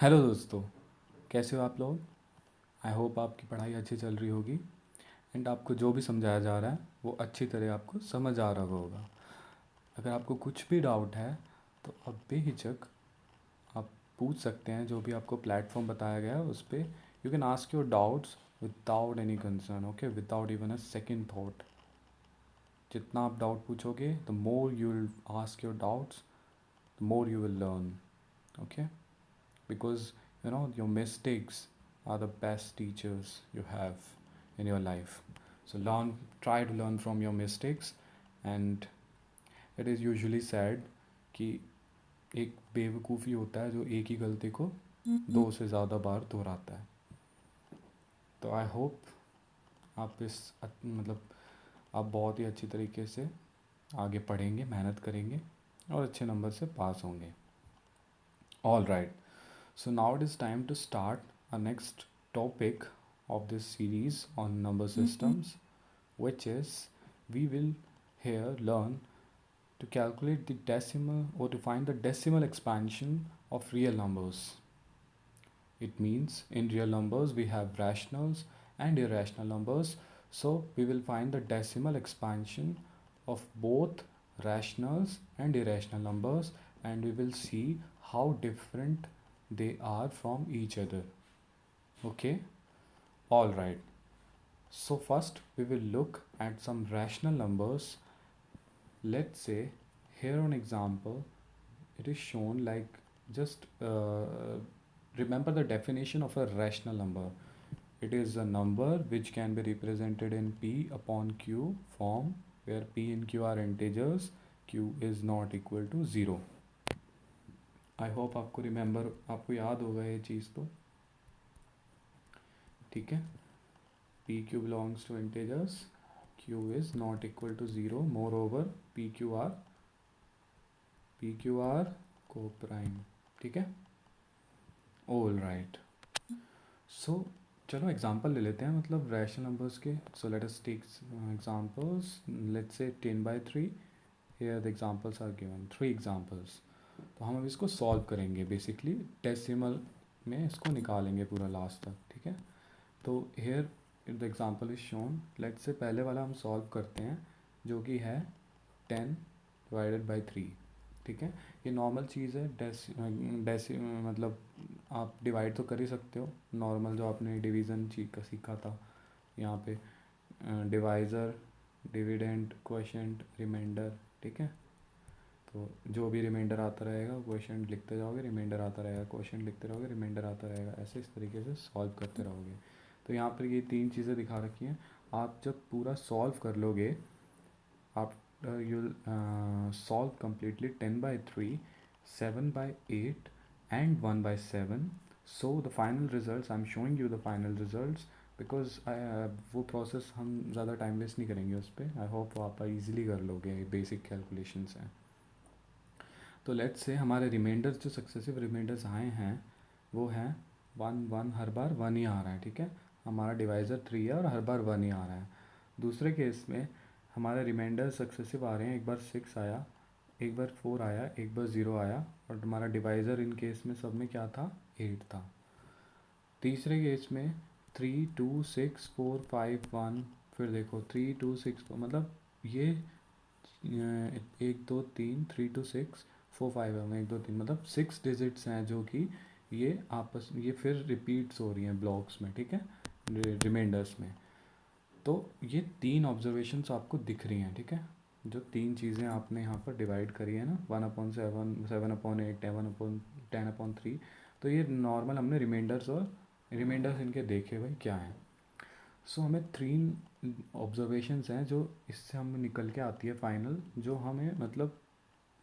Hello दोस्तों, कैसे हो आप लोग। आई होप आपकी पढ़ाई अच्छी चल रही होगी एंड आपको जो भी समझाया जा रहा है वो अच्छी तरह आपको समझ आ रहा होगा। अगर आपको कुछ भी डाउट है तो आप बेहिचक आप पूछ सकते हैं। जो भी आपको प्लेटफॉर्म बताया गया है उस पर you can ask your doubts without any concern, okay, without even a second thought. जितना आप डाउट पूछोगे the more you will ask your doubts, the more you will learn, okay, because your mistakes are the best teachers you have in your life. So try to learn from your mistakes. And it is usually said कि एक बेवकूफ़ी होता है जो एक ही गलती को दो से ज़्यादा बार दोहराता है। तो आई होप आप मतलब आप बहुत ही अच्छी तरीके से आगे पढ़ेंगे, मेहनत करेंगे और अच्छे नंबर से पास होंगे। All right, so now it is time to start our next topic of this series on number systems, which is we will here learn to calculate the decimal or to find the decimal expansion of real numbers. It means in real numbers we have rationals and irrational numbers. So we will find the decimal expansion of both rationals and irrational numbers, and we will see how different they are from each other. Okay, all right. So first we will look at some rational numbers. Let's say here on example it is shown like just remember the definition of a rational number. It is a number which can be represented in p upon q form, where p and q are integers, q is not equal to 0. I hope आपको आपको याद होगा ये चीज़ तो, ठीक है। P Q belongs to integers, q is not equal to 0, moreover P Q are coprime, ठीक है। ऑल राइट, सो चलो एग्जांपल ले लेते हैं, मतलब रैशनल नंबर्स के। So let us take examples. Let's say 10/3। Here the examples are given, 3 examples. तो हम अब इसको सॉल्व करेंगे, बेसिकली डेसिमल में इसको निकालेंगे पूरा लास्ट तक, ठीक है। तो here the example is shown. Let's say पहले वाला हम सॉल्व करते हैं जो कि है 10/3, ठीक है। ये नॉर्मल चीज़ है, मतलब आप डिवाइड तो कर ही सकते हो, नॉर्मल जो आपने डिवीज़न चीज का सीखा था यहाँ पे, डिवाइज़र, डिविडेंड, क्वोशेंट, रिमाइंडर, ठीक है। तो जो भी रिमाइंडर आता रहेगा क्वोशेंट लिखते जाओगे, रिमाइंडर आता रहेगा, क्वोशेंट लिखते रहोगे, रिमाइंडर आता रहेगा, ऐसे इस तरीके से सॉल्व करते रहोगे। तो यहाँ पर ये 3 चीज़ें दिखा रखी हैं। आप जब पूरा सॉल्व कर लोगे, आप you'll solve completely 10/3, 7/8 and 1/7. So the final results, I'm showing you the final results because वो प्रोसेस हम ज़्यादा टाइम वेस्ट नहीं करेंगे उस पर। आई होप आप इजीली कर लोगे, बेसिक कैलकुलेशंस हैं। तो लेट्स से हमारे रिमाइंडर्स जो सक्सेसिव रिमाइंडर्स आए हैं वो हैं 1 1, हर बार 1 ही आ रहा है, ठीक है। हमारा डिवाइज़र 3 है और हर बार 1 ही आ रहा है। दूसरे केस में हमारे रिमाइंडर सक्सेसिव आ रहे हैं, एक बार 6 आया, एक बार 4 आया, एक बार 0 आया, और हमारा डिवाइज़र इन केस में सब में क्या था, 8 था। तीसरे केस में 3 2 6 4 5 1, फिर देखो 3 2 6 4, मतलब ये 1 2 3 3 2 6 4 5 1 2 3, मतलब 6 डिजिट्स हैं जो कि ये फिर रिपीट्स हो रही हैं ब्लॉक्स में, ठीक है, रिमाइंडर्स में। तो ये 3 ऑब्जर्वेशंस आपको दिख रही हैं, ठीक है। जो 3 चीज़ें आपने यहाँ पर डिवाइड करी है ना, 1/7, 7/8, 10/3, तो ये नॉर्मल हमने रिमाइंडर्स इनके देखे भाई क्या हैं। सो हमें 3 ऑब्जर्वेशंस हैं जो इससे हमें निकल के आती है फाइनल, जो हमें मतलब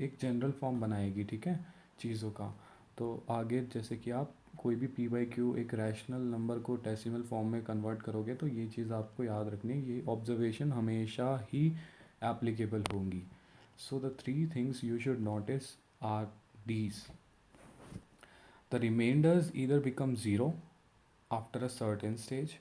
एक जनरल फॉर्म बनाएगी, ठीक है, चीज़ों का। तो आगे जैसे कि आप कोई भी p/q एक रैशनल नंबर को डेसिमल फॉर्म में कन्वर्ट करोगे तो ये चीज़ आपको याद रखनी है, ये ऑब्जर्वेशन हमेशा ही एप्लीकेबल होंगी। So the 3 things you should notice are these: the remainders either become zero after a certain stage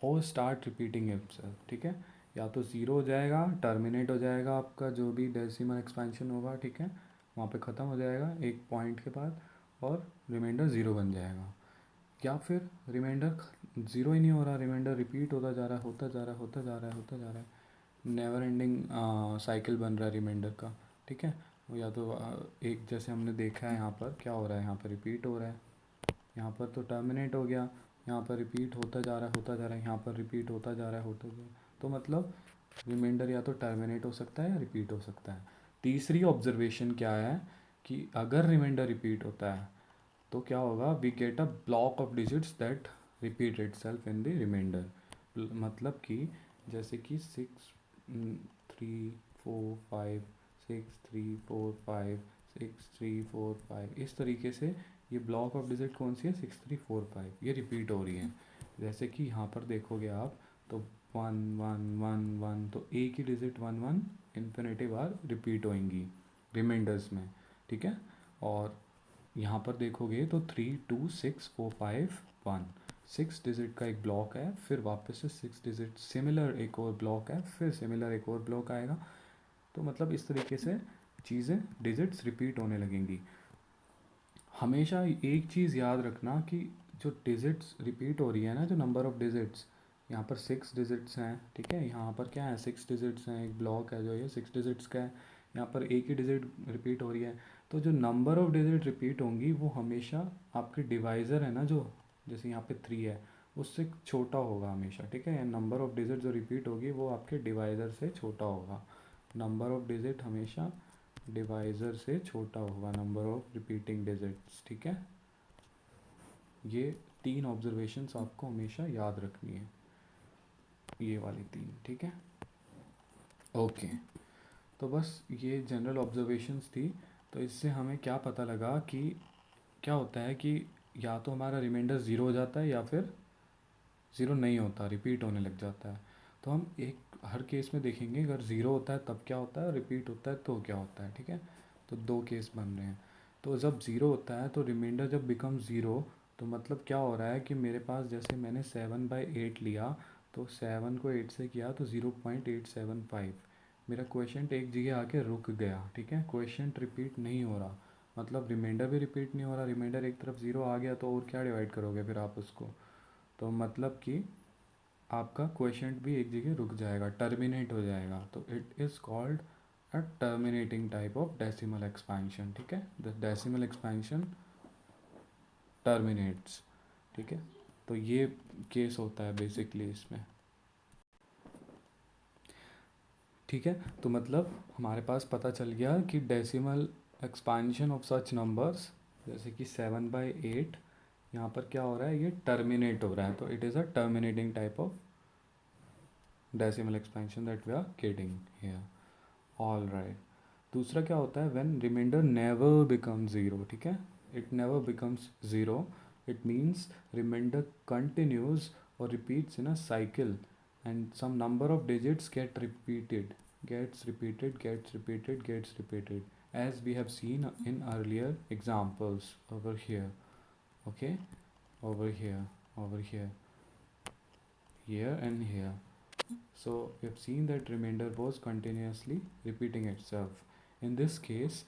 और स्टार्ट रिपीटिंग इटसेल्फ, ठीक है। या तो ज़ीरो हो जाएगा, टर्मिनेट हो जाएगा आपका जो भी डेसिमल एक्सपेंशन होगा, ठीक है, वहाँ पे ख़त्म हो जाएगा एक पॉइंट के बाद, और रिमाइंडर ज़ीरो बन जाएगा। या फिर रिमाइंडर ज़ीरो ही नहीं हो रहा, रिमाइंडर रिपीट होता जा रहा है, होता जा रहा है, होता जा रहा है, होता जा रहा है, नेवर एंडिंग साइकिल बन रहा है रिमाइंडर का। ठीक है, वो या तो एक जैसे हमने देखा है यहाँ पर क्या हो रहा है, यहाँ पर रिपीट हो रहा है, यहाँ पर तो टर्मिनेट हो गया, यहाँ पर रिपीट होता जा रहा है, होता जा रहा है, यहाँ पर रिपीट होता जा रहा है, होता जा रहा है। तो मतलब रिमाइंडर या तो टर्मिनेट हो सकता है या रिपीट हो सकता है। तीसरी ऑब्जर्वेशन क्या है कि अगर रिमाइंडर रिपीट होता है तो क्या होगा, we get a block of digits that repeat itself in the remainder. मतलब कि जैसे कि 6 3 4 5, 6 3 4 5, 6 3 4 5, इस तरीके से ये ब्लॉक ऑफ डिजिट कौन सी है, 6 3 4 5, ये रिपीट हो रही है। जैसे कि यहाँ पर देखोगे आप तो 1 1 1 1, तो एक ही डिजिट 1 1 इन्फिनिटी बार रिपीट होएंगी रिमाइंडर्स में। ठीक है, और यहाँ पर देखोगे तो 3 2 6 4 5 1, 6 डिजिट का एक ब्लॉक है, फिर वापस से 6 डिजिट सिमिलर एक और ब्लॉक है, फिर सिमिलर एक और ब्लॉक आएगा। तो मतलब इस तरीके से चीज़ें डिजिट्स रिपीट होने लगेंगी। हमेशा एक चीज़ याद रखना कि जो डिजिट्स रिपीट हो रही है ना, जो नंबर ऑफ डिजिट्स, यहाँ पर 6 डिजिट्स हैं। ठीक है, यहाँ पर क्या है, 6 डिजिट्स हैं, एक ब्लॉक है जो ये 6 डिजिट्स का है, यहाँ पर एक ही डिजिट रिपीट हो रही है। तो जो नंबर ऑफ डिजिट रिपीट होंगी वो हमेशा आपके डिवाइज़र है ना, जो जैसे यहाँ पे 3 है, उससे छोटा होगा हमेशा। ठीक है, नंबर ऑफ डिजिट जो रिपीट होगी वो आपके डिवाइज़र से छोटा होगा। नंबर ऑफ डिजिट हमेशा डिवाइज़र से छोटा होगा, नंबर ऑफ रिपीटिंग डिजिट्स। ठीक है, ये 3 ऑब्जर्वेशंस आपको हमेशा याद रखनी है, ये वाली 3। ठीक है, ओके। तो बस ये जनरल ऑब्जर्वेशंस थी। तो इससे हमें क्या पता लगा कि क्या होता है कि या तो हमारा रिमाइंडर ज़ीरो हो जाता है या फिर ज़ीरो नहीं होता, रिपीट होने लग जाता है। तो हम एक हर केस में देखेंगे, अगर ज़ीरो होता है तब क्या होता है, रिपीट होता है तो क्या होता है। ठीक है, तो 2 केस बन रहे हैं। तो जब ज़ीरो होता है तो रिमाइंडर जब बिकम ज़ीरो, तो मतलब क्या हो रहा है कि मेरे पास जैसे मैंने 7/8 लिया, तो 7 को 8 से किया तो 0.875, मेरा क्वेश्चन एक जगह आके रुक गया। ठीक है, क्वेश्चन रिपीट नहीं हो रहा, मतलब रिमाइंडर भी रिपीट नहीं हो रहा, रिमाइंडर एक तरफ ज़ीरो आ गया तो और क्या डिवाइड करोगे फिर आप उसको। तो मतलब कि आपका क्वेश्चन भी एक जगह रुक जाएगा, टर्मिनेट हो जाएगा। तो it is called a terminating type of decimal expansion. ठीक है, द डेसिमल एक्सपेंशन टर्मिनेट्स। ठीक है, तो ये केस होता है बेसिकली इसमें। ठीक है, तो मतलब हमारे पास पता चल गया कि decimal expansion of such numbers जैसे कि 7/8, यहाँ पर क्या हो रहा है, ये टर्मिनेट हो रहा है, तो it is a terminating type of decimal expansion that we are getting here. All right. दूसरा क्या होता है, when remainder never becomes zero. ठीक है, it never becomes zero. It means remainder continues or repeats in a cycle, and some number of digits get repeated, gets repeated, gets repeated, gets repeated, as we have seen in earlier examples over here. Okay, over here, over here, here and here. So we have seen that remainder was continuously repeating itself. In this case,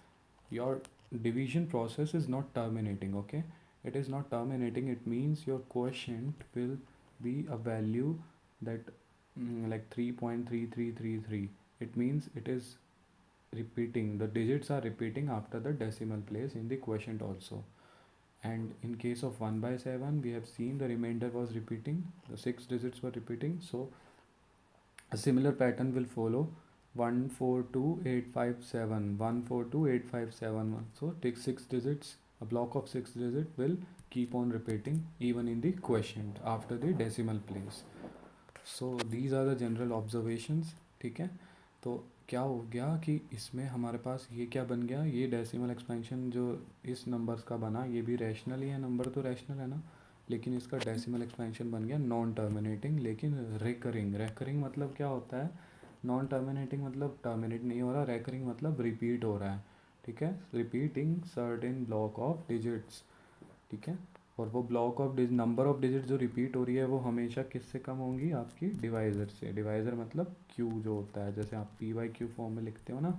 your division process is not terminating. Okay, it is not terminating. It means your quotient will be a value that like 3.3333. It means it is repeating, the digits are repeating after the decimal place in the quotient also. And in case of 1/7, we have seen the remainder was repeating, the 6 digits were repeating. So a similar pattern will follow, 142 8 5 7, 142 8 5 7 1. So take 6 digits, a block of 6 digits will keep on repeating even in the quotient after the decimal place. So these are the general observations. ठीक है, तो क्या हो गया कि इसमें हमारे पास ये क्या बन गया, ये डेसिमल एक्सपेंशन जो इस नंबर्स का बना, ये भी रैशनल ही है, नंबर तो रैशनल है ना, लेकिन इसका डेसिमल एक्सपेंशन बन गया नॉन टर्मिनेटिंग लेकिन रिकरिंग। रिकरिंग मतलब क्या होता है, नॉन टर्मिनेटिंग मतलब टर्मिनेट नहीं हो रहा, रिकरिंग मतलब रिपीट हो रहा है। ठीक है, repeating certain block of digits. ठीक है, और वो block of number of digit जो रिपीट हो रही है वो हमेशा किससे कम होंगी, आपकी डिवाइज़र से। डिवाइज़र मतलब क्यू जो होता है, जैसे आप पी बाई क्यू फॉर्म में लिखते हो ना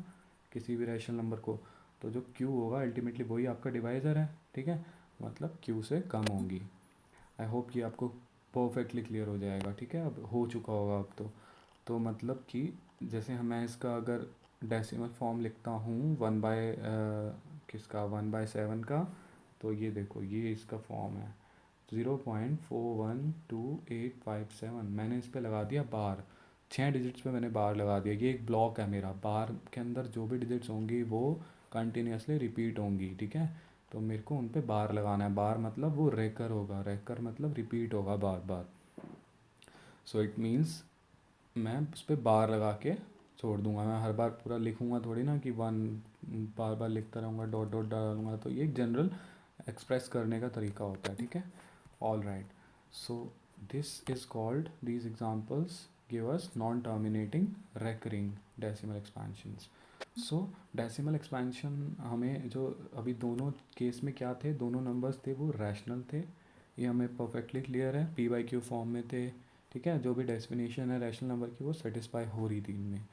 किसी भी रैशनल नंबर को, तो जो q होगा अल्टीमेटली वही आपका डिवाइज़र है, ठीक है, मतलब q से कम होंगी। आई होप कि आपको परफेक्टली क्लियर हो जाएगा, ठीक है, अब हो चुका होगा अब तो मतलब कि जैसे मैं इसका अगर डेसिमल फॉर्म लिखता हूँ 1/, किसका 1/7 का, तो ये देखो ये इसका फॉर्म है 0.412857। मैंने इस पे लगा दिया बार, 6 डिजिट्स पे मैंने बार लगा दिया। ये एक ब्लॉक है मेरा, बार के अंदर जो भी डिजिट्स होंगी वो कंटिन्यूसली रिपीट होंगी, ठीक है, तो मेरे को उन पे बार लगाना है। बार मतलब वो रेकर होगा, रेकर मतलब रिपीट होगा बार बार। सो इट मीन्स मैं उस पर बार लगा के छोड़ दूंगा। मैं हर बार पूरा लिखूंगा थोड़ी ना कि वन, बार बार लिखता रहूँगा, डॉट डॉट डालूंगा, तो ये एक जनरल एक्सप्रेस करने का तरीका होता है, ठीक है। All right, so this is called, these examples give us non terminating recurring decimal expansions. So decimal expansion हमें जो अभी दोनों केस में क्या थे, दोनों नंबर्स थे वो रैशनल थे, ये हमें परफेक्टली क्लियर है, पी बाई क्यू फॉर्म में थे, ठीक है। जो भी डेफिनेशन है रैशनल नंबर की वो सेटिस्फाई हो रही थी इनमें।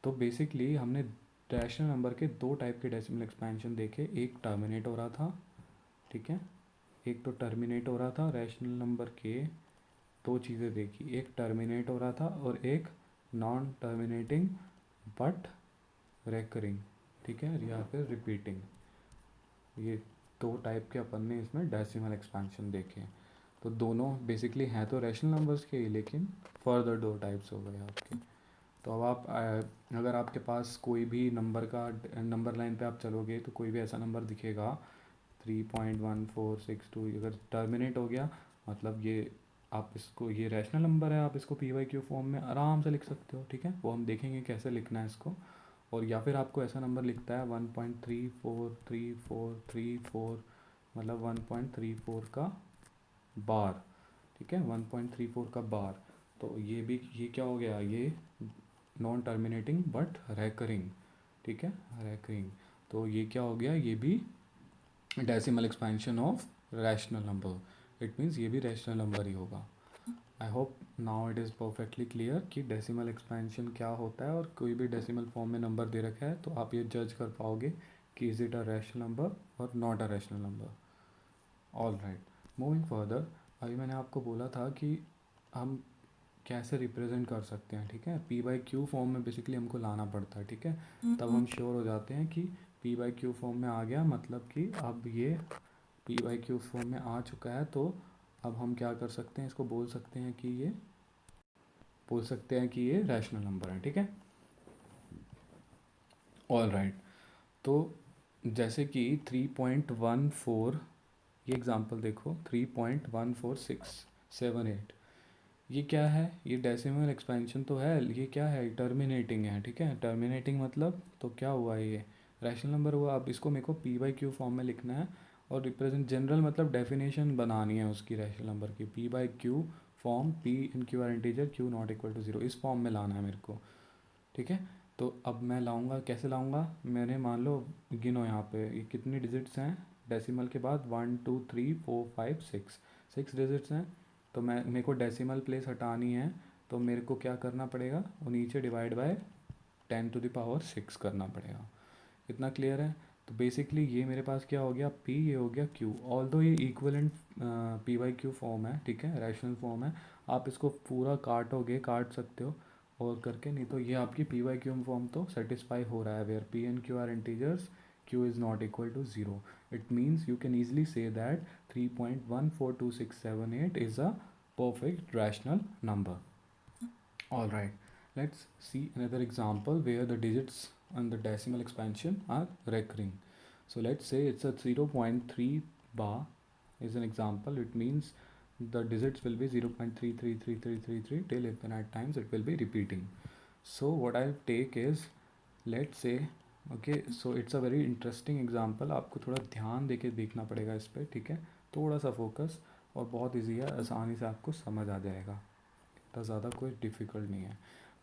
तो बेसिकली हमने रैशनल नंबर के दो टाइप के डेसिमल एक्सपेंशन देखे, एक टर्मिनेट हो रहा था, ठीक है, एक तो टर्मिनेट हो रहा था रैशनल नंबर के, दो चीज़ें देखी, एक टर्मिनेट हो रहा था और एक नॉन टर्मिनेटिंग बट रेकरिंग, ठीक है, या फिर रिपीटिंग। ये दो टाइप के अपन ने इसमें डेसिमल एक्सपेंशन देखे हैं। तो दोनों बेसिकली हैं तो रैशनल नंबर्स के ही, लेकिन फर्दर दो टाइप्स हो गए आपके। तो अब आप अगर आपके पास कोई भी नंबर का नंबर लाइन पे आप चलोगे तो कोई भी ऐसा नंबर दिखेगा 3.1462, अगर टर्मिनेट हो गया मतलब ये आप इसको, ये रैशनल नंबर है, आप इसको पी वाई क्यू फॉर्म में आराम से लिख सकते हो, ठीक है, वो हम देखेंगे कैसे लिखना है इसको। और या फिर आपको ऐसा नंबर लिखता है 1.343434, मतलब 1.34 का बार, ठीक है, 1.34 का बार। तो ये भी, ये क्या हो गया, ये नॉन टर्मिनेटिंग बट रैकरिंग, ठीक है, रैकरिंग। तो ये क्या हो गया, ये भी decimal expansion of rational number, it means ये भी रैशनल नंबर ही होगा। I hope now it is perfectly clear कि डेसिमल एक्सपेंशन क्या होता है, और कोई भी डेसिमल फॉर्म में नंबर दे रखा है तो आप ये जज कर पाओगे कि is it a rational number और not a rational number. All right, moving further, अभी मैंने आपको बोला था कि हम कैसे रिप्रेजेंट कर सकते हैं, ठीक है, पी बाई क्यू फॉर्म में बेसिकली हमको लाना पड़ता है, ठीक है, तब हम श्योर हो जाते हैं कि पी बाई क्यू फॉर्म में आ गया, मतलब कि अब ये पी बाई क्यू फॉर्म में आ चुका है। तो अब हम क्या कर सकते हैं, इसको बोल सकते हैं कि ये, बोल सकते हैं कि ये रैशनल नंबर है, ठीक है। ऑल राइट, तो जैसे कि 3.14, ये एग्जांपल देखो 3.14678, ये क्या है, ये डेसिमल एक्सपेंशन तो है, ये क्या है, टर्मिनेटिंग है, ठीक है, टर्मिनेटिंग मतलब तो क्या हुआ, ये रैशनल नंबर हुआ। अब इसको मेरे को पी बाई क्यू फॉर्म में लिखना है और रिप्रेजेंट जनरल मतलब डेफिनेशन बनानी है उसकी रैशनल नंबर की, P by Q form, P in Q are integer, Q not equal to zero, इस फॉर्म में लाना है मेरे को, ठीक है। तो अब मैं लाऊंगा, कैसे लाऊंगा, मैंने मान लो, गिनो यहाँ पे ये कितनी डिजिट्स हैं डेसिमल के बाद, 1 2 3 4 5 6, 6 डिजिट्स हैं। तो मैं, मेरे को डेसिमल प्लेस हटानी है, तो मेरे को क्या करना पड़ेगा, वो नीचे डिवाइड बाय 10⁻⁶ करना पड़ेगा। इतना क्लियर है। तो बेसिकली ये मेरे पास क्या हो गया, पी, ये हो गया क्यू, ऑल दो ये equivalent P by Q form है, ठीक है, रैशनल फॉर्म है। आप इसको पूरा काटोगे, काट सकते हो और करके, नहीं तो ये आपकी पी बाई क्यू फॉर्म तो सेटिस्फाई हो रहा है, where P and Q are integers, q is not equal to 0. It means you can easily say that 3.142678 is a perfect rational number. All right, let's see another example where the digits and the decimal expansion are recurring. So let's say it's a 0.3 bar is an example. It means the digits will be 0.333333 till infinite times it will be repeating. So what I'll take is, let's say, okay, so it's a very interesting example, आपको थोड़ा ध्यान देके देखना पड़ेगा इस पर, ठीक है, थोड़ा सा फोकस, और बहुत ईजी है, आसानी से आपको समझ आ जाएगा, इतना ज़्यादा कोई डिफ़िकल्ट नहीं है।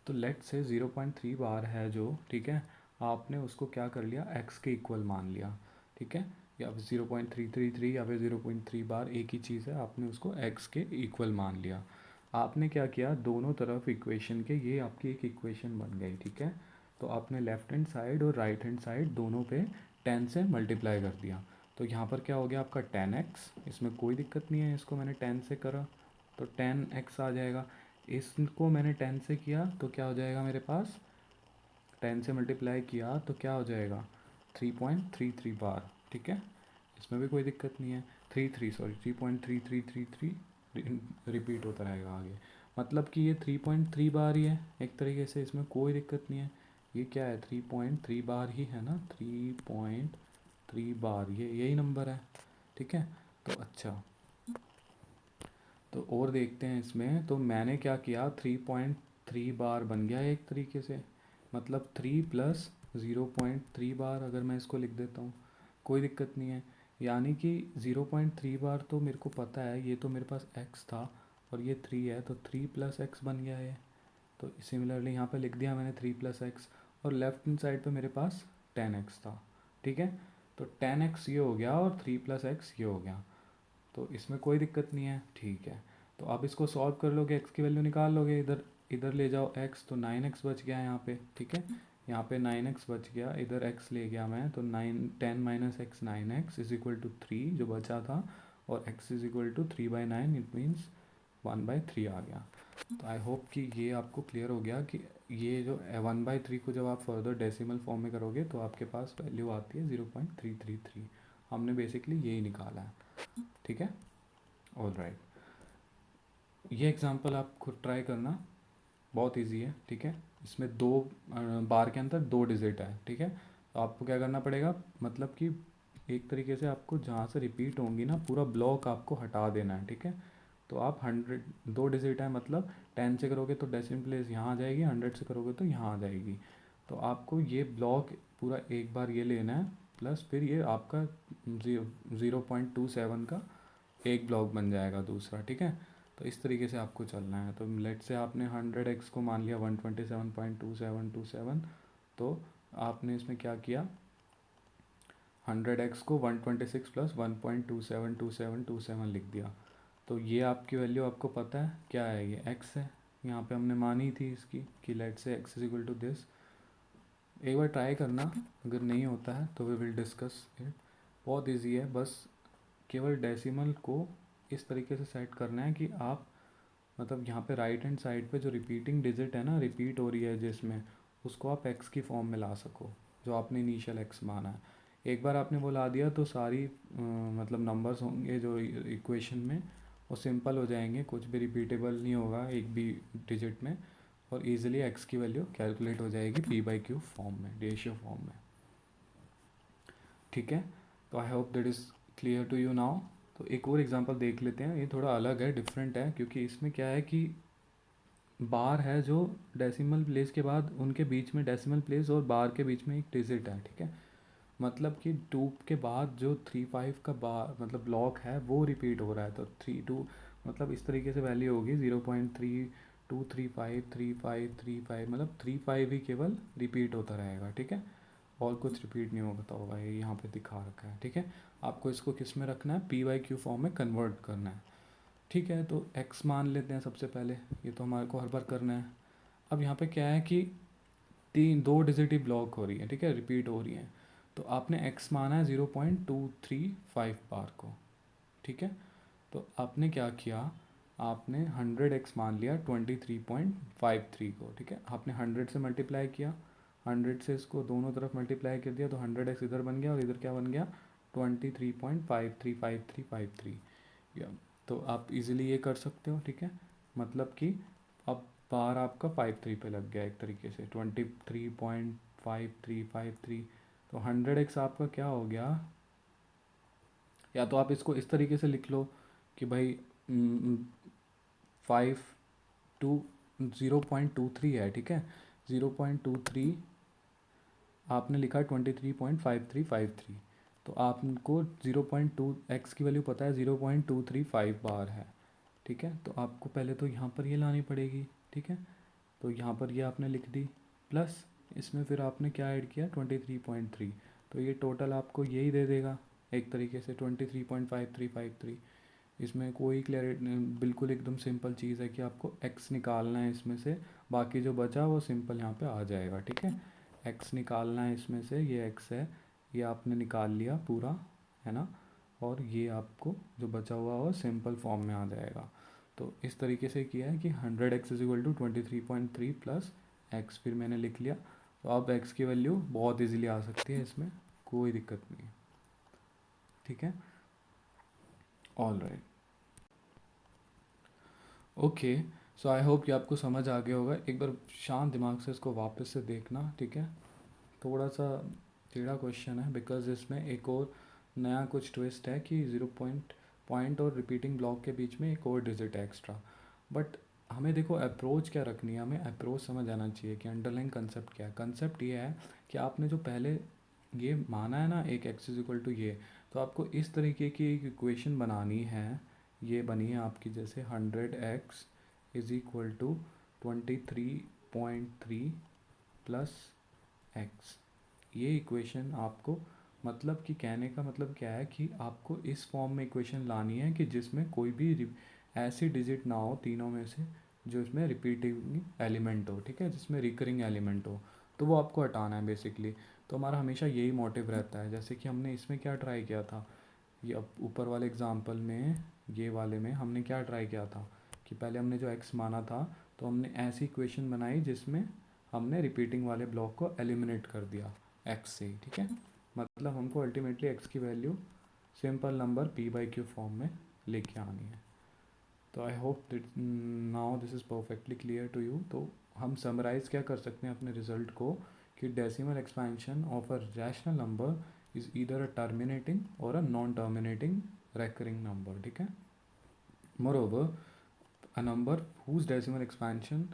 तो लेट से 0.3 बार है जो, ठीक है, आपने उसको क्या कर लिया, x के इक्वल मान लिया, ठीक है, या फिर 0.333 या फिर 0.3 बार एक ही चीज़ है, आपने उसको x के इक्वल मान लिया। आपने क्या किया, दोनों तरफ इक्वेशन के, ये आपकी एक इक्वेशन बन गई, ठीक है। तो आपने लेफ्ट हैंड साइड और राइट हैंड साइड दोनों पे 10 से मल्टीप्लाई कर दिया, तो यहाँ पर क्या हो गया आपका 10x, इसमें कोई दिक्कत नहीं है, इसको मैंने 10 से करा तो 10x आ जाएगा। इसको मैंने 10 से किया तो क्या हो जाएगा मेरे पास, 10 से मल्टीप्लाई किया तो क्या हो जाएगा 3.33 बार, ठीक है, इसमें भी कोई दिक्कत नहीं है। 3.3333 रिपीट होता रहेगा आगे, मतलब कि ये 3.3 बार ही है एक तरीके से, इसमें कोई दिक्कत नहीं है। ये क्या है 3.3 बार ही है ना, 3.3 बार, ये यही नंबर है, ठीक है। तो अच्छा, तो और देखते हैं इसमें, तो मैंने क्या किया 3.3 बार बन गया एक तरीके से, मतलब 3 प्लस 0.3 बार, अगर मैं इसको लिख देता हूँ कोई दिक्कत नहीं है। यानी कि 0.3 बार तो मेरे को पता है, ये तो मेरे पास x था और ये 3 है, तो 3 प्लस एक्स बन गया है। तो सिमिलरली यहाँ पे लिख दिया मैंने 3 प्लस एक्स, और लेफ्ट हैंड साइड पे मेरे पास 10x था, ठीक है। तो 10x ये हो गया और 3 प्लस एक्स ये हो गया, तो इसमें कोई दिक्कत नहीं है, ठीक है। तो आप इसको सॉल्व कर लोगे, x की वैल्यू निकाल लोगे, इधर इधर ले जाओ x, तो 9x बच गया यहाँ पे, ठीक है। यहाँ पे 9x बच गया, इधर x ले गया मैं, तो 10 minus X 9x is equal to 3 जो बचा था, और x is equal to 3/9, it means 1/3 आ गया। तो आई होप कि ये आपको क्लियर हो गया कि ये जो 1/3 को जब आप फर्दर डेसिमल फॉर्म में करोगे तो आपके पास वैल्यू आती है 0.333। हमने बेसिकली यही निकाला है, ठीक है। ऑल राइट, ये एग्जांपल आप खुद ट्राई करना, बहुत इजी है, ठीक है। इसमें दो बार के अंदर 2 डिजिट है, ठीक है। तो आपको क्या करना पड़ेगा, मतलब कि एक तरीके से आपको जहाँ से रिपीट होंगी ना पूरा ब्लॉक आपको हटा देना है, ठीक है। तो आप 2 डिजिट है, मतलब 10 से करोगे तो डेसिमल प्लेस यहाँ आ जाएगी, 100 से करोगे तो यहाँ आ जाएगी। तो आपको ये ब्लॉक पूरा एक बार ये लेना है, प्लस फिर ये आपका 0.27 का एक ब्लॉक बन जाएगा दूसरा, ठीक है। तो इस तरीके से आपको चलना है। तो लेट से आपने 100x को मान लिया 127.2727, तो आपने इसमें क्या किया, 100x को 126 प्लस 1.272727 लिख दिया। तो ये आपकी वैल्यू आपको पता है क्या है, ये x है, यहाँ पे हमने मानी थी इसकी कि let say x is equal to this. एक बार ट्राई करना, अगर नहीं होता है तो वी विल डिस्कस इट। बहुत इजी है, बस केवल डेसिमल को इस तरीके से सेट करना है कि आप, मतलब यहाँ पे राइट हैंड साइड पे जो रिपीटिंग डिजिट है ना, रिपीट हो रही है जिसमें, उसको आप x की फॉर्म में ला सको, जो आपने इनिशियल x माना है। एक बार आपने वो ला दिया तो सारी मतलब नंबर्स होंगे जो इक्वेशन में, वो सिंपल हो जाएंगे, कुछ भी रिपीटेबल नहीं होगा एक भी डिजिट में, और इजीली x की वैल्यू कैलकुलेट हो जाएगी p/q फॉर्म में, रेशियो फॉर्म में, ठीक है। तो I hope that is clear to you now. तो एक और एग्जांपल देख लेते हैं, ये थोड़ा अलग है, डिफरेंट है, क्योंकि इसमें क्या है कि बार है जो डेसिमल प्लेस के बाद उनके बीच में, डेसिमल प्लेस और बार के बीच में एक डिजिट है, ठीक है। मतलब कि 2 के बाद जो 3.5 का बार मतलब ब्लॉक है वो रिपीट हो रहा है, तो 3.2 मतलब इस तरीके से वैल्यू होगी 0.32353535, मतलब 3.5 ही केवल रिपीट होता रहेगा, ठीक है, और कुछ रिपीट नहीं होता होगा, ये यहाँ पे दिखा रखा है, ठीक है। आपको इसको किस में रखना है, p/q फॉर्म में कन्वर्ट करना है, ठीक है। तो x मान लेते हैं सबसे पहले, ये तो हमारे को हर बार करना है। अब यहाँ पे क्या है कि 2 डिजिट ही ब्लॉक हो रही है, ठीक है, रिपीट हो रही है, तो आपने x माना है 0.235 बार को, ठीक है। तो आपने क्या किया, आपने 100x मान लिया 23.53 को, ठीक है। आपने 100 से मल्टीप्लाई किया, 100 से इसको दोनों तरफ मल्टीप्लाई कर दिया, तो 100x इधर बन गया और इधर क्या बन गया 23.535353। या तो आप इजीली ये कर सकते हो, ठीक है। मतलब कि अब बार आपका 53 पे लग गया एक तरीके से, 23.5353, तो 100x आपका क्या हो गया, या तो आप इसको इस तरीके से लिख लो कि भाई 0.23 है, ठीक है। 0.23 आपने लिखा 23.5353, तो आपको 0.2 x की वैल्यू पता है 0.235 बार है, ठीक है। तो आपको पहले तो यहाँ पर ये लानी पड़ेगी, ठीक है। तो यहाँ पर ये आपने लिख दी, प्लस इसमें फिर आपने क्या ऐड किया 23.3, तो ये टोटल आपको यही दे देगा एक तरीके से 23.5353। इसमें कोई क्लैरिटी, बिल्कुल एकदम सिंपल चीज़ है कि आपको x निकालना है इसमें से, बाकी जो बचा वो सिंपल यहाँ पे आ जाएगा, ठीक है। x निकालना है इसमें से, ये x है, ये आपने निकाल लिया पूरा, है ना, और ये आपको जो बचा हुआ वो सिंपल फॉर्म में आ जाएगा। तो इस तरीके से किया है कि 100x is equal to 23.3 plus X, फिर मैंने लिख लिया। तो अब x की वैल्यू बहुत इजीली आ सकती है, इसमें कोई दिक्कत नहीं है, ठीक है। All right, okay. So I hope कि आपको समझ आ गया होगा। एक बार शांत दिमाग से इसको वापस से देखना, ठीक है। थोड़ा सा टेढ़ा क्वेश्चन है बिकॉज इसमें एक और नया कुछ ट्विस्ट है कि ज़ीरो पॉइंट और रिपीटिंग ब्लॉक के बीच में एक और डिजिट है एक्स्ट्रा। बट हमें देखो अप्रोच क्या रखनी है, हमें अप्रोच समझ आना चाहिए कि अंडरलाइन कंसेप्ट क्या है। कंसेप्ट ये है कि आपने जो पहले ये माना है ना एक एक्स इज इक्वल टू ये, तो आपको इस तरीके की एक इक्वेशन बनानी है। ये बनी है आपकी जैसे 100x is equal to 23.3 plus X. ये इक्वेशन आपको, मतलब कि कहने का मतलब क्या है कि आपको इस फॉर्म में इक्वेशन लानी है कि जिसमें कोई भी ऐसी डिजिट ना हो तीनों में से जो इसमें रिपीटिंग एलिमेंट हो, ठीक है, जिसमें रिकरिंग एलिमेंट हो, तो वो आपको हटाना है बेसिकली। तो हमारा हमेशा यही मोटिव रहता है। जैसे कि हमने इसमें क्या ट्राई किया था, ये अब ऊपर वाले एग्जाम्पल में, ये वाले में हमने क्या ट्राई किया था कि पहले हमने जो एक्स माना था तो हमने ऐसी इक्वेशन बनाई जिसमें हमने रिपीटिंग वाले ब्लॉक को एलिमिनेट कर दिया एक्स से ही, ठीक है। मतलब हमको अल्टीमेटली एक्स की value simple number P by Q form में लेके आनी है। तो I hope that now this is perfectly clear to you. तो हम समराइज़ क्या कर सकते हैं अपने रिजल्ट को कि decimal expansion of a rational number is either a terminating और a non terminating recurring number, ठीक है। moreover a number whose decimal expansion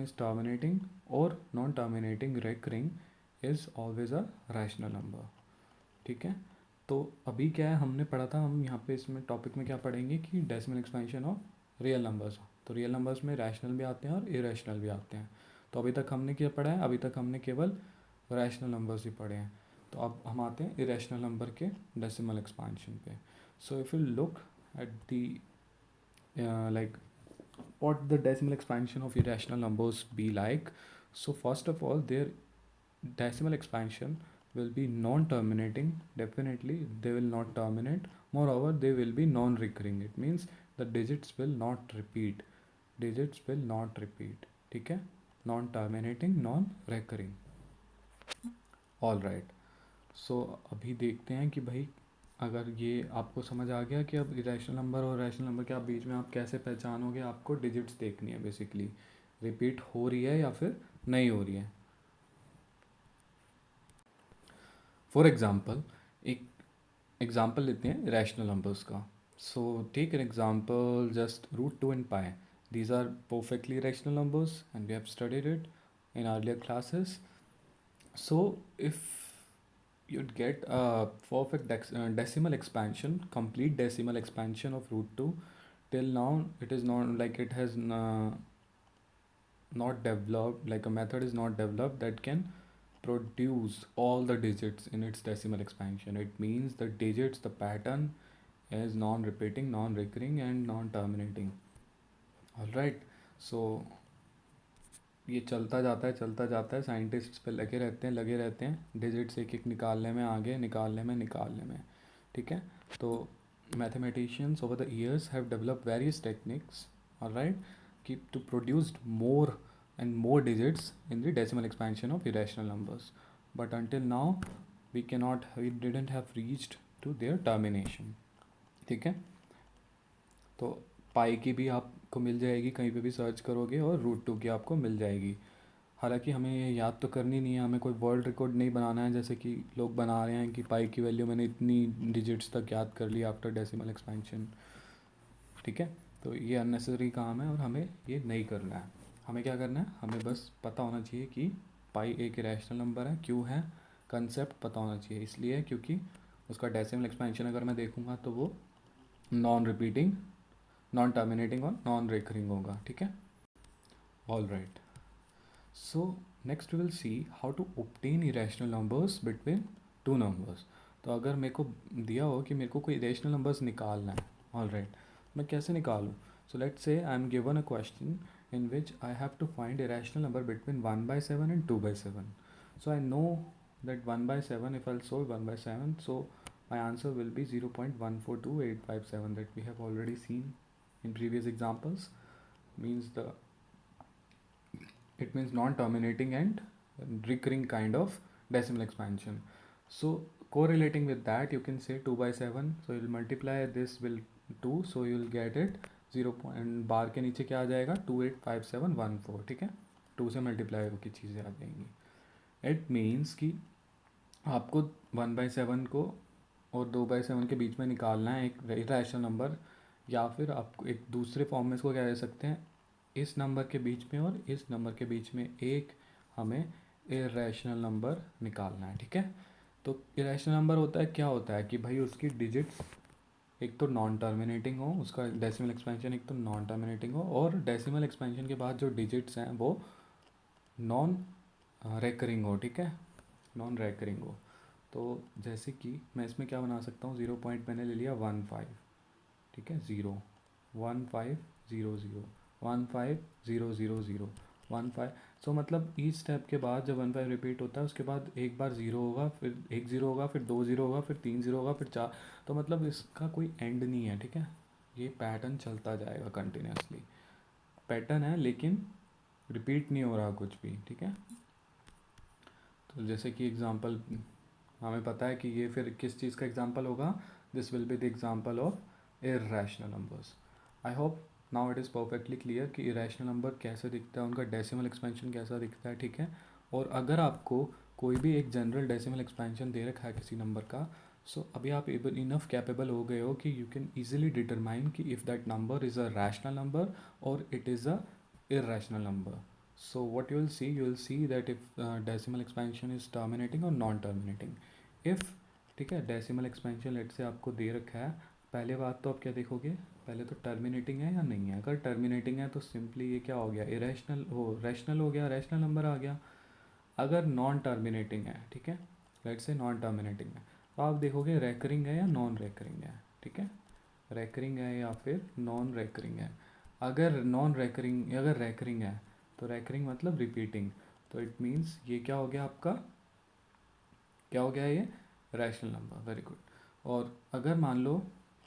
is terminating or non terminating recurring is always a rational number, ठीक है। तो अभी क्या है हमने पढ़ा था, हम यहाँ पे इसमें टॉपिक में क्या पढ़ेंगे कि decimal expansion of real numbers. तो रियल नंबर्स में रैशनल भी आते हैं और इरेशनल भी आते हैं। तो अभी तक हमने क्या पढ़ा है, अभी तक हमने केवल रैशनल नंबर्स ही पढ़े हैं। तो अब हम आते हैं इरेशनल नंबर के डेसिमल एक्सपेंशन पे। So if you look at the like what the decimal expansion of irrational numbers be like. So first of all, their decimal expansion will be non-terminating. Definitely they will not terminate. Moreover, they will be non-recurring. It means the digits will not repeat. Digits will not repeat, ठीक है। non-terminating, non-recurring. All right. सो अभी देखते हैं कि भाई अगर ये आपको समझ आ गया कि अब इरेशनल नंबर और रैशनल नंबर के आप बीच में आप कैसे पहचानोगे, आपको डिजिट्स देखनी है बेसिकली, रिपीट हो रही है या फिर नहीं हो रही है। फॉर एग्ज़ाम्पल एक एग्ज़ाम्पल लेते हैं रैशनल नंबर्स का। So take an example just √2 and pi. These are perfectly rational numbers and we have studied it in earlier classes. So if you'd get a perfect decimal expansion, complete decimal expansion of √2, till now it is not like it has not developed, like a method is not developed that can produce all the digits in its decimal expansion. It means the digits, the pattern is non-repeating, non-recurring and non-terminating. All right. So ये चलता जाता है scientists पे लगे रहते हैं digits एक एक निकालने में, आगे निकालने में, ठीक है। तो mathematicians over the years have developed various techniques, all right, keep to produce more and more digits in the decimal expansion of irrational numbers, but until now we didn't have reached to their termination, ठीक है। तो पाई की भी आपको मिल जाएगी, कहीं पे भी सर्च करोगे, और √2 की आपको मिल जाएगी। हालांकि हमें ये याद तो करनी नहीं है, हमें कोई वर्ल्ड रिकॉर्ड नहीं बनाना है जैसे कि लोग बना रहे हैं कि पाई की वैल्यू मैंने इतनी डिजिट्स तक याद कर ली आफ्टर डेसिमल एक्सपेंशन, ठीक है। तो ये अननेसेसरी काम है और हमें ये नहीं करना है। हमें क्या करना है, हमें बस पता होना चाहिए कि पाई एक रैशनल नंबर है, क्यों है, कंसेप्ट पता होना चाहिए। इसलिए क्योंकि उसका डेसिमल एक्सपेंशन अगर मैं देखूँगा तो वो नॉन रिपीटिंग, नॉन टर्मिनेटिंग और नॉन रिकरिंग होगा, ठीक है। All right. So next we will see how to obtain irrational numbers between two numbers. तो अगर मेरे को दिया हो कि मेरे को कोई irrational numbers निकालना है, ऑल राइट, मैं कैसे निकालूँ। So let's say I am given a question in which I have to find a rational number between 1/7 and 2/7. So I know that 1 by 7, if I'll solve 1 by 7, so my answer will be 0.142857 that we have already seen in previous examples. Means it means non-terminating and recurring kind of decimal expansion. So correlating with that, you can say 2 by 7, so you'll multiply this will 2, so you'll get it 0. बार के नीचे क्या आ जाएगा 285714, ठीक है, 2 से multiply होकर चीज़ें आ जाएंगी. इट मीन्स कि आपको 1 बाई 7 को और 2 बाई 7 के बीच में निकालना है एक इरेशनल नंबर, या फिर आपको एक दूसरे फॉर्म में इसको क्या कह सकते हैं, इस नंबर के बीच में और इस नंबर के बीच में एक हमें इरेशनल नंबर निकालना है, ठीक है. तो इरेशनल नंबर होता है, क्या होता है कि भाई उसकी डिजिट्स एक तो नॉन टर्मिनेटिंग हो, उसका डेसिमल एक्सपेंशन एक तो नॉन टर्मिनेटिंग हो, और डेसिमल एक्सपेंशन के बाद जो डिजिट्स हैं वो नॉन रेकरिंग हो, ठीक है, नॉन रेकरिंग हो. तो जैसे कि मैं इसमें क्या बना सकता हूँ, 0 पॉइंट मैंने ले लिया 15, ठीक है, 0 1500 1500 15. सो मतलब ईच स्टेप के बाद जब 15 रिपीट होता है उसके बाद एक बार 0 होगा, फिर एक 0 होगा, फिर 2 0 होगा, फिर 3 0 होगा, फिर 4. तो मतलब इसका कोई एंड नहीं है, ठीक है, ये पैटर्न चलता जाएगा कंटिन्यूसली. पैटर्न है लेकिन रिपीट नहीं हो रहा कुछ भी, ठीक है. तो जैसे कि एग्जांपल हमें पता है कि ये फिर किस चीज़ का एग्जांपल होगा, this will be the example of irrational numbers. I hope now it is perfectly clear कि इरेशनल नंबर कैसे दिखता है, उनका डेसिमल एक्सपेंशन कैसा दिखता है, ठीक है. और अगर आपको कोई भी एक जनरल डेसिमल एक्सपेंशन दे रखा है किसी नंबर का, सो अभी आप इनफ कैपेबल हो गए हो कि यू कैन ईजिली डिटरमाइन कि if that number is a rational number और it is a irrational number. So what you will see that if decimal expansion is terminating or non terminating. If ठीक है decimal expansion late से आपको दे रखा है, पहले बात तो आप क्या देखोगे, पहले तो टर्मिनेटिंग है या नहीं है. अगर टर्मिनेटिंग है तो सिंपली ये क्या हो गया, इरेशनल हो रैशनल हो गया, रैशनल नंबर आ गया. अगर नॉन टर्मिनेटिंग है, ठीक है, लेट से नॉन टर्मिनेटिंग है, तो आप देखोगे रेकरिंग है या नॉन रेकरिंग है, ठीक है, रेकरिंग है या फिर नॉन रेकरिंग है. अगर रेकरिंग है तो रेकरिंग मतलब रिपीटिंग, तो इट मीन्स ये क्या हो गया आपका, क्या हो गया ये रैशनल नंबर. Very good. और अगर मान लो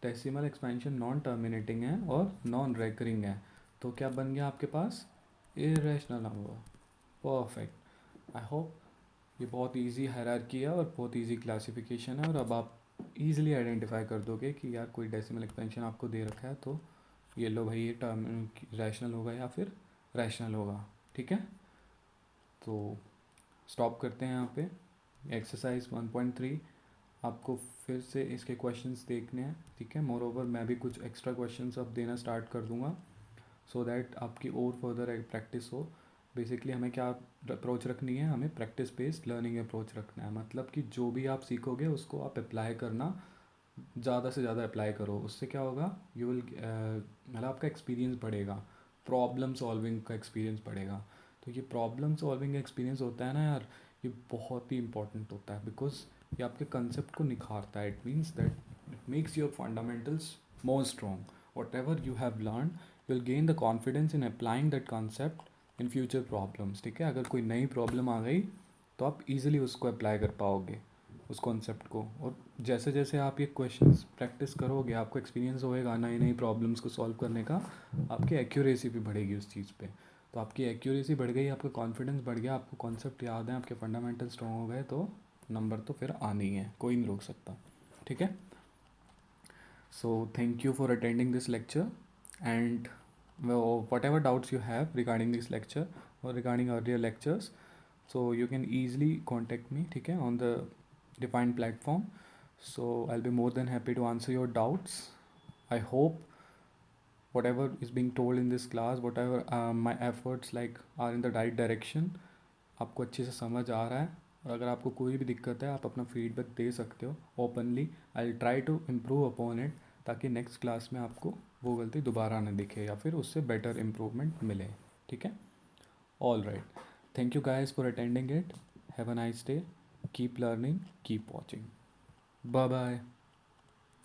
डेसिमल एक्सपेंशन नॉन टर्मिनेटिंग है और नॉन रेकरिंग है, तो क्या बन गया आपके पास irrational number. Perfect. I hope ये बहुत इजी हायरार्की है और बहुत इजी क्लासिफिकेशन है, और अब आप इजीली आइडेंटिफाई कर दोगे कि यार कोई डेसिमल एक्सपेंशन आपको दे रखा है तो ये लो भाई ये टर्म रैशनल होगा या फिर रैशनल होगा, ठीक है. तो स्टॉप करते हैं यहाँ पे. एक्सरसाइज 1.3 आपको फिर से इसके क्वेश्चंस देखने हैं, ठीक है. मोर ओवर मैं भी कुछ एक्स्ट्रा क्वेश्चंस अब देना स्टार्ट कर दूँगा सो दैट आपकी और फर्दर प्रैक्टिस हो. बेसिकली हमें क्या अप्रोच रखनी है, हमें प्रैक्टिस बेस्ड लर्निंग अप्रोच रखना है. मतलब कि जो भी आप सीखोगे उसको आप अप्लाई करना, ज़्यादा से ज़्यादा अप्लाई करो. उससे क्या होगा, यू विल मतलब आपका एक्सपीरियंस बढ़ेगा, प्रॉब्लम सॉल्विंग का एक्सपीरियंस बढ़ेगा. तो ये प्रॉब्लम सॉल्विंग का एक्सपीरियंस होता है ना यार, ये बहुत ही इंपॉर्टेंट होता है, बिकॉज ये आपके कंसेप्ट को निखारता है. It means that it makes your fundamentals more strong. What ever you have learn you will gain the confidence in applying that concept in future problems, ठीक है. अगर कोई नई प्रॉब्लम आ गई तो आप इजीली उसको अप्लाई कर पाओगे उस कॉन्सेप्ट को. और जैसे जैसे आप ये क्वेश्चंस प्रैक्टिस करोगे आपको एक्सपीरियंस होएगा नई नई प्रॉब्लम्स को सॉल्व करने का, आपकी एक्यूरेसी भी बढ़ेगी उस चीज़ पे. तो आपकी एक्यूरेसी बढ़ गई, आपका कॉन्फिडेंस बढ़ गया, आपको कॉन्सेप्ट याद है, आपके फंडामेंटल स्ट्रॉन्ग हो गए, तो नंबर तो फिर आने ही है, कोई नहीं रोक सकता, ठीक है. So thank you for attending this lecture, and whatever doubts you have regarding this lecture or regarding earlier lectures, so you can easily contact me, ठीक है, on the defined platform. So I'll be more than happy to answer your doubts. I hope whatever is being told in this class, whatever my efforts like are in the right direction, आपको अच्छे से समझ आ रहा है. और अगर आपको कोई भी दिक्कत है आप अपना फीडबैक दे सकते हो openly. I will try to improve upon it, ताकि नेक्स्ट क्लास में आपको वो गलती दोबारा ना दिखे या फिर उससे बेटर इम्प्रूवमेंट मिले, ठीक है. All right, thank you guys for attending it. Have a nice day. Keep learning, keep watching. Bye bye.